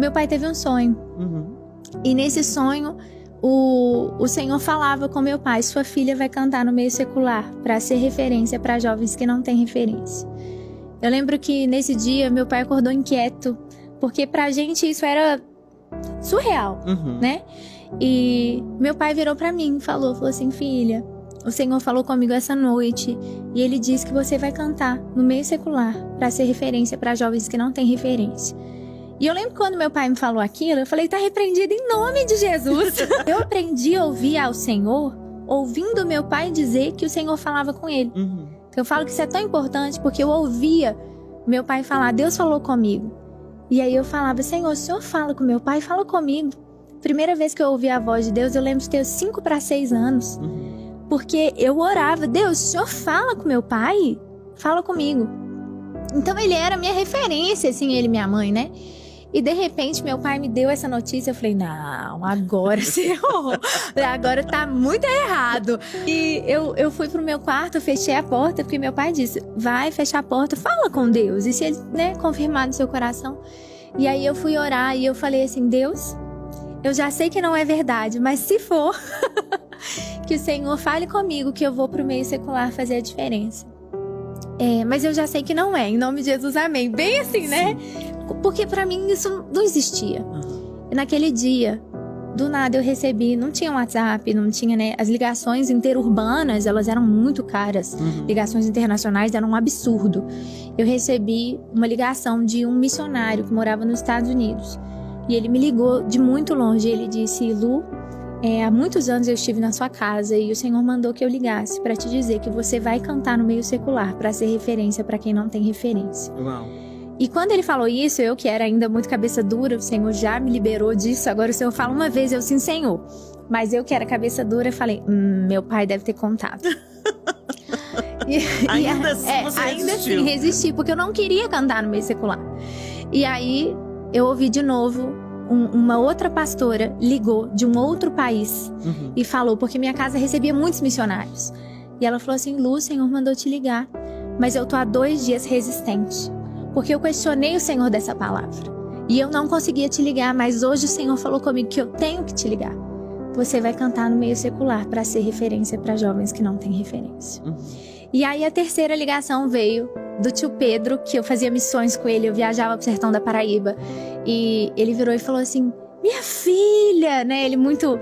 meu pai teve um sonho. E nesse sonho, o Senhor falava com meu pai: sua filha vai cantar no meio secular, para ser referência para jovens que não têm referência. Eu lembro que nesse dia, meu pai acordou inquieto, porque pra gente isso era surreal, né? E meu pai virou pra mim e falou assim: filha, o Senhor falou comigo essa noite e Ele disse que você vai cantar no meio secular para ser referência para jovens que não têm referência. E eu lembro quando meu pai me falou aquilo, eu falei: tá repreendido em nome de Jesus. Eu aprendi a ouvir ao Senhor ouvindo meu pai dizer que o Senhor falava com ele. Eu falo que isso é tão importante porque eu ouvia meu pai falar: Deus falou comigo. E aí eu falava: Senhor, o Senhor fala com meu pai, fala comigo. Primeira vez que eu ouvi a voz de Deus, eu lembro de ter 5 para 6 anos. Porque eu orava: Deus, o Senhor fala com meu pai? Fala comigo. Então ele era minha referência, assim, ele e minha mãe, né? E de repente meu pai me deu essa notícia, eu falei: não, agora Senhor, agora tá muito errado. E eu fui pro meu quarto, fechei a porta, porque meu pai disse: vai fechar a porta, fala com Deus. E se ele, né, confirmar no seu coração. E aí eu fui orar e eu falei assim: Deus, eu já sei que não é verdade, mas se for, que o Senhor fale comigo que eu vou pro meio secular fazer a diferença. Mas eu já sei que não é, em nome de Jesus, amém. Bem assim, né? Porque pra mim isso não existia. E naquele dia, do nada eu recebi, não tinha WhatsApp, não tinha, né? As ligações interurbanas, elas eram muito caras. Ligações internacionais eram um absurdo. Eu recebi uma ligação de um missionário que morava nos Estados Unidos. E ele me ligou de muito longe. Ele disse: Lu, há muitos anos eu estive na sua casa e o Senhor mandou que eu ligasse para te dizer que você vai cantar no meio secular para ser referência para quem não tem referência. Uau. E quando ele falou isso, eu que era ainda muito cabeça dura, o Senhor já me liberou disso. Agora o Senhor fala uma vez, eu sim, Senhor. Mas eu que era cabeça dura, falei: meu pai deve ter contado. Ainda assim você ainda resistiu. assim resisti, porque eu não queria cantar no meio secular. E aí eu ouvi de novo, uma outra pastora ligou de um outro país e falou, porque minha casa recebia muitos missionários. E ela falou assim: Lu, o Senhor mandou te ligar, mas eu tô há 2 dias resistente, porque eu questionei o Senhor dessa palavra. E eu não conseguia te ligar, mas hoje o Senhor falou comigo que eu tenho que te ligar. Você vai cantar no meio secular para ser referência para jovens que não têm referência. E aí a terceira ligação veio do tio Pedro, que eu fazia missões com ele, eu viajava pro sertão da Paraíba. E ele virou e falou assim: minha filha, né? Ele muito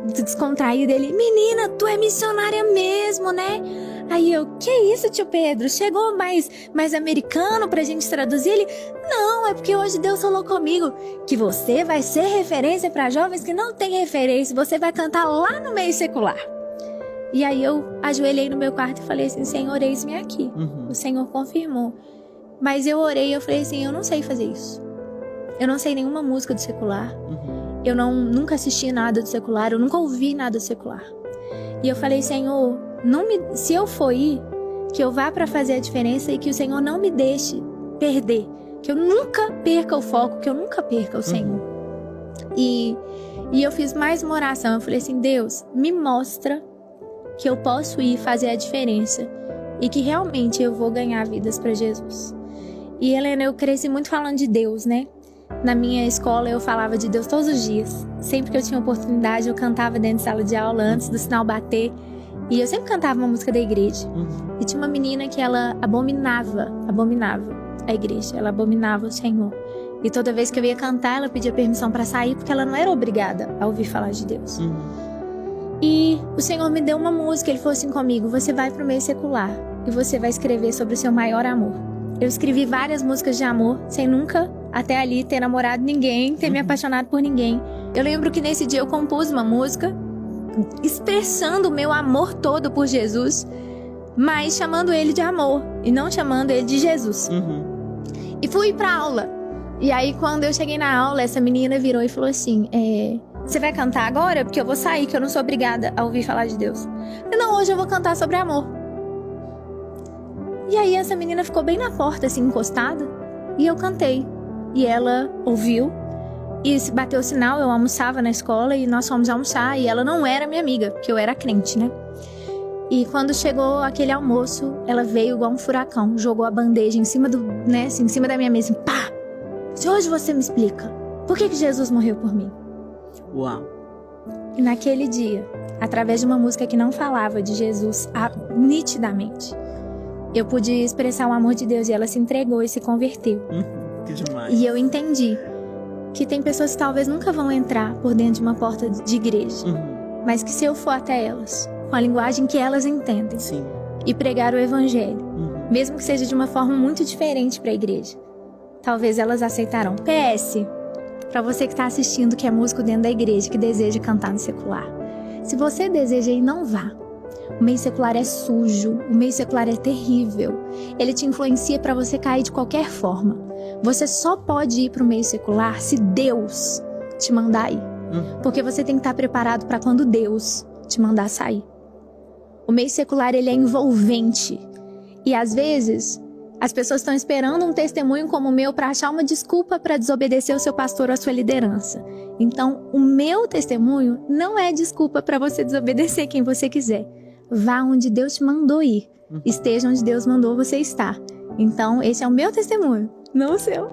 descontraído, ele: menina, tu é missionária mesmo, né? Aí eu: que isso, tio Pedro? Chegou mais americano pra gente traduzir? Ele: não, é porque hoje Deus falou comigo que você vai ser referência pra jovens que não têm referência, você vai cantar lá no meio secular. E aí eu ajoelhei no meu quarto e falei assim: Senhor, eis-me aqui. O Senhor confirmou. Mas eu orei e eu falei assim: eu não sei fazer isso. Eu não sei nenhuma música do secular. Eu nunca assisti nada do secular, eu nunca ouvi nada do secular. E eu falei: Senhor, se eu for ir, que eu vá para fazer a diferença e que o Senhor não me deixe perder. Que eu nunca perca o foco, que eu nunca perca o Senhor. E eu fiz mais uma oração. Eu falei assim: Deus, me mostra que eu posso ir fazer a diferença e que realmente eu vou ganhar vidas para Jesus. E Helena, eu cresci muito falando de Deus, né? Na minha escola eu falava de Deus todos os dias. Sempre que eu tinha oportunidade eu cantava dentro de sala de aula antes do sinal bater. E eu sempre cantava uma música da igreja. E tinha uma menina que ela abominava a igreja, ela abominava o Senhor. E toda vez que eu ia cantar, ela pedia permissão para sair, porque ela não era obrigada a ouvir falar de Deus. E o Senhor me deu uma música, Ele falou assim comigo: você vai pro meio secular e você vai escrever sobre o seu maior amor. Eu escrevi várias músicas de amor, sem nunca, até ali, ter namorado ninguém, ter me apaixonado por ninguém. Eu lembro que nesse dia eu compus uma música expressando o meu amor todo por Jesus, mas chamando Ele de amor e não chamando Ele de Jesus. E fui pra aula. E aí quando eu cheguei na aula, essa menina virou e falou assim: você vai cantar agora? Porque eu vou sair, que eu não sou obrigada a ouvir falar de Deus. Eu: não, hoje eu vou cantar sobre amor. E aí essa menina ficou bem na porta, assim, encostada. E eu cantei. E ela ouviu. E se bateu o sinal, eu almoçava na escola e nós fomos almoçar. E ela não era minha amiga, porque eu era crente, né? E quando chegou aquele almoço, ela veio igual um furacão. Jogou a bandeja em cima em cima da minha mesa, assim, pá! Se hoje você me explica Por que Jesus morreu por mim? Uau. E naquele dia, através de uma música que não falava de Jesus nitidamente, eu pude expressar o amor de Deus e ela se entregou e se converteu. Que demais. E eu entendi que tem pessoas que talvez nunca vão entrar por dentro de uma porta de igreja, mas que se eu for até elas, com a linguagem que elas entendem, Sim. e pregar o evangelho, mesmo que seja de uma forma muito diferente para a igreja, talvez elas aceitarão. PS, para você que está assistindo, que é músico dentro da igreja, que deseja cantar no secular, se você deseja ir, não vá. O meio secular é sujo, o meio secular é terrível. Ele te influencia para você cair de qualquer forma. Você só pode ir para o meio secular se Deus te mandar ir. Porque você tem que estar preparado para quando Deus te mandar sair. O meio secular, ele é envolvente. E às vezes, as pessoas estão esperando um testemunho como o meu para achar uma desculpa para desobedecer o seu pastor ou a sua liderança. Então, o meu testemunho não é desculpa para você desobedecer quem você quiser. Vá onde Deus te mandou ir. Esteja onde Deus mandou você estar. Então, esse é o meu testemunho, não o seu.